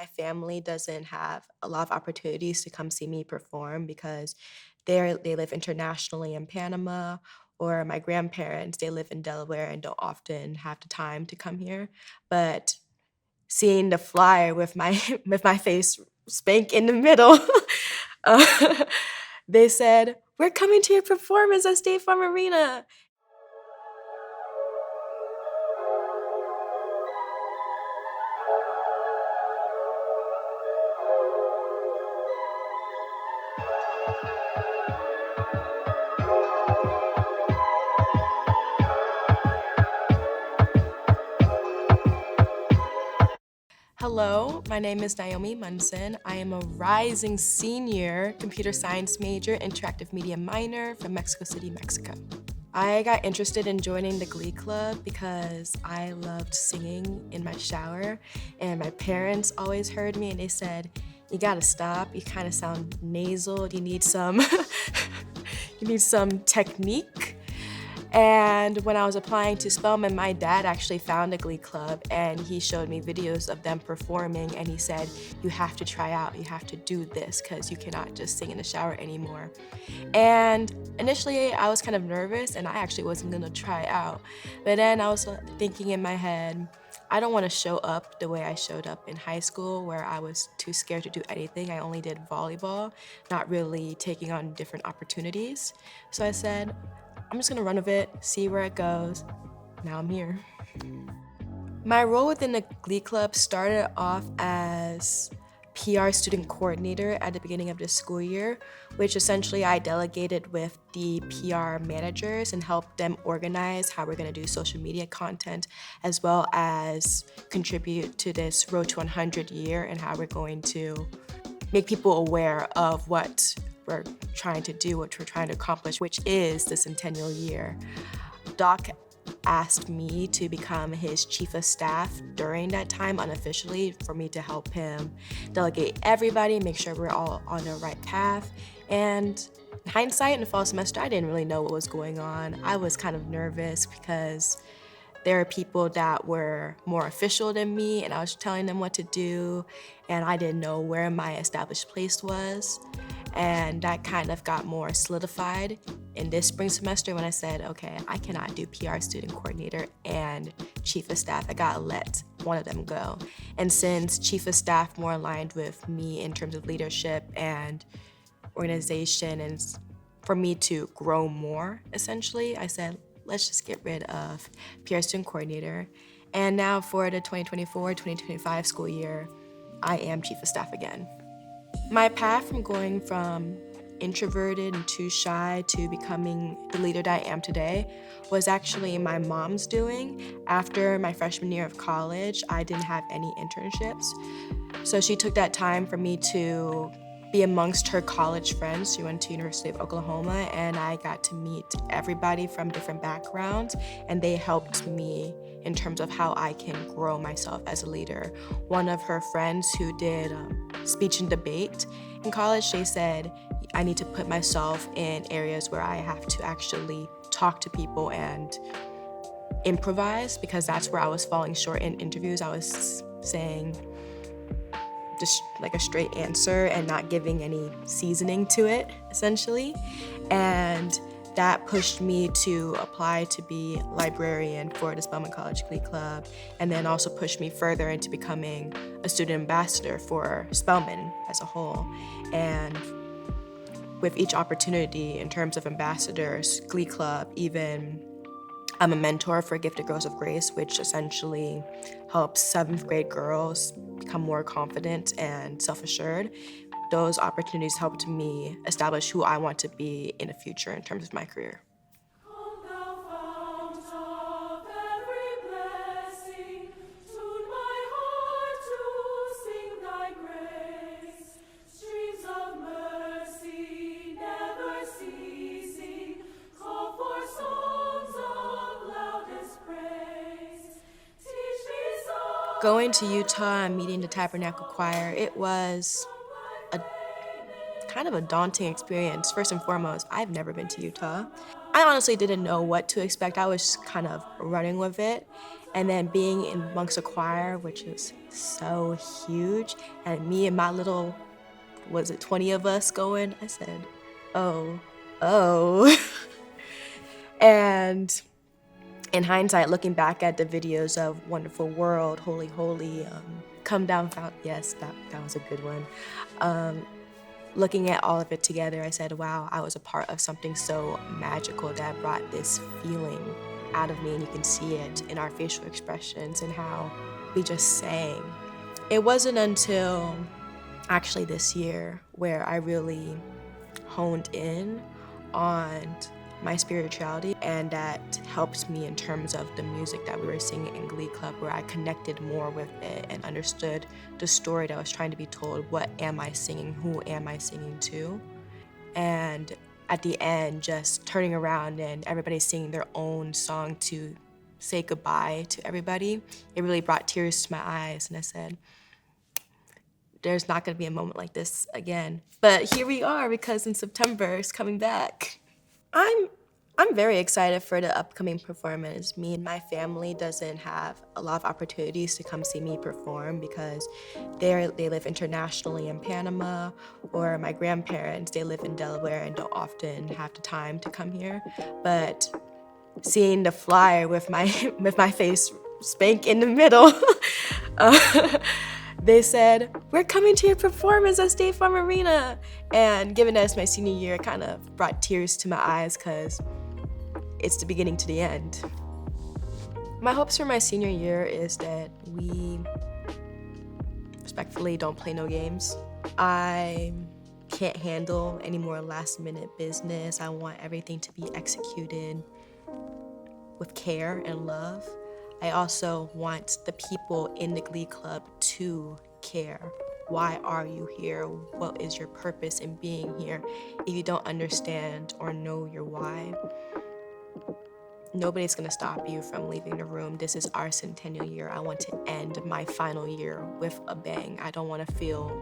my family doesn't have a lot of opportunities to come see me perform because they live internationally in Panama, or my grandparents, they live in Delaware and don't often have the time to come here. But seeing the flyer with my with my face spank in the middle, uh, they said, "We're coming to your performance at State Farm Arena." Hello, my name is Nyomi Munson. I am a rising senior computer science major, interactive media minor from Mexico City, Mexico. I got interested in joining the Glee Club because I loved singing in my shower, and my parents always heard me and they said, "You gotta stop, you kind of sound nasal, you need some you need some technique." And when I was applying to Spelman, my dad actually found a Glee club and he showed me videos of them performing, and he said, "You have to try out, you have to do this because you cannot just sing in the shower anymore." And initially I was kind of nervous and I actually wasn't gonna try out. But then I was thinking in my head, I don't want to show up the way I showed up in high school where I was too scared to do anything. I only did volleyball, not really taking on different opportunities. So I said, I'm just gonna run with it, see where it goes. Now I'm here. My role within the Glee Club started off as PR student coordinator at the beginning of this school year, which essentially I delegated with the PR managers and helped them organize how we're gonna do social media content, as well as contribute to this Road to 100 year and how we're going to make people aware of what we're trying to do, what we're trying to accomplish, which is the centennial year. Doc asked me to become his chief of staff during that time unofficially for me to help him delegate everybody, make sure we're all on the right path. And in hindsight, in the fall semester, I didn't really know what was going on. I was kind of nervous because there are people that were more official than me and I was telling them what to do and I didn't know where my established place was. And that kind of got more solidified in this spring semester when I said, okay, I cannot do PR student coordinator and chief of staff. I gotta let one of them go. And since chief of staff more aligned with me in terms of leadership and organization and for me to grow more, essentially, I said, let's just get rid of PR student coordinator. And now for the 2024-2025 school year, I am chief of staff again. My path from going from introverted and too shy to becoming the leader that I am today was actually my mom's doing. After my freshman year of college, I didn't have any internships. So she took that time for me to be amongst her college friends. She went to University of Oklahoma and I got to meet everybody from different backgrounds and they helped me in terms of how I can grow myself as a leader. One of her friends who did speech and debate in college, they said, I need to put myself in areas where I have to actually talk to people and improvise because that's where I was falling short in interviews. I was saying just like a straight answer and not giving any seasoning to it, essentially. And that pushed me to apply to be librarian for the Spelman College Glee Club, and then also pushed me further into becoming a student ambassador for Spelman as a whole. And with each opportunity in terms of ambassadors, Glee Club, even I'm a mentor for Gifted Girls of Grace, which essentially helps 7th grade girls become more confident and self-assured. Those opportunities helped me establish who I want to be in the future in terms of my career. Come thou fount of every blessing, tune my heart to sing thy grace. Streams of mercy never ceasing, call for songs of loudest praise. Teach me songs. Going to Utah and meeting the Tabernacle Choir, it was a kind of a daunting experience. First and foremost, I've never been to Utah. I honestly didn't know what to expect. I was kind of running with it. And then being in amongst a choir, which is so huge, and me and my little, was it 20 of us going? I said, oh. And in hindsight, looking back at the videos of Wonderful World, Holy Holy, Come Down Found, yes, that was a good one. Looking at all of it together, I said, wow, I was a part of something so magical that brought this feeling out of me, and you can see it in our facial expressions and how we just sang. It wasn't until actually this year where I really honed in on my spirituality, and that helped me in terms of the music that we were singing in Glee Club, where I connected more with it and understood the story that was trying to be told. What am I singing? Who am I singing to? And at the end, just turning around and everybody singing their own song to say goodbye to everybody, it really brought tears to my eyes, and I said, there's not gonna be a moment like this again. But here we are, because in September it's coming back. I'm very excited for the upcoming performance. Me and my family doesn't have a lot of opportunities to come see me perform because they live internationally in Panama, or my grandparents, they live in Delaware and don't often have the time to come here. But seeing the flyer with my face spank in the middle, they said, we're coming to your performance at State Farm Arena. And given that it's my senior year, it kind of brought tears to my eyes because it's the beginning to the end. My hopes for my senior year is that we respectfully don't play no games. I can't handle any more last minute business. I want everything to be executed with care and love. I also want the people in the Glee Club to care. Why are you here? What is your purpose in being here? If you don't understand or know your why, nobody's gonna stop you from leaving the room. This is our centennial year. I want to end my final year with a bang. I don't wanna feel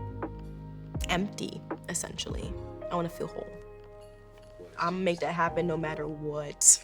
empty, essentially. I wanna feel whole. I'm gonna make that happen no matter what.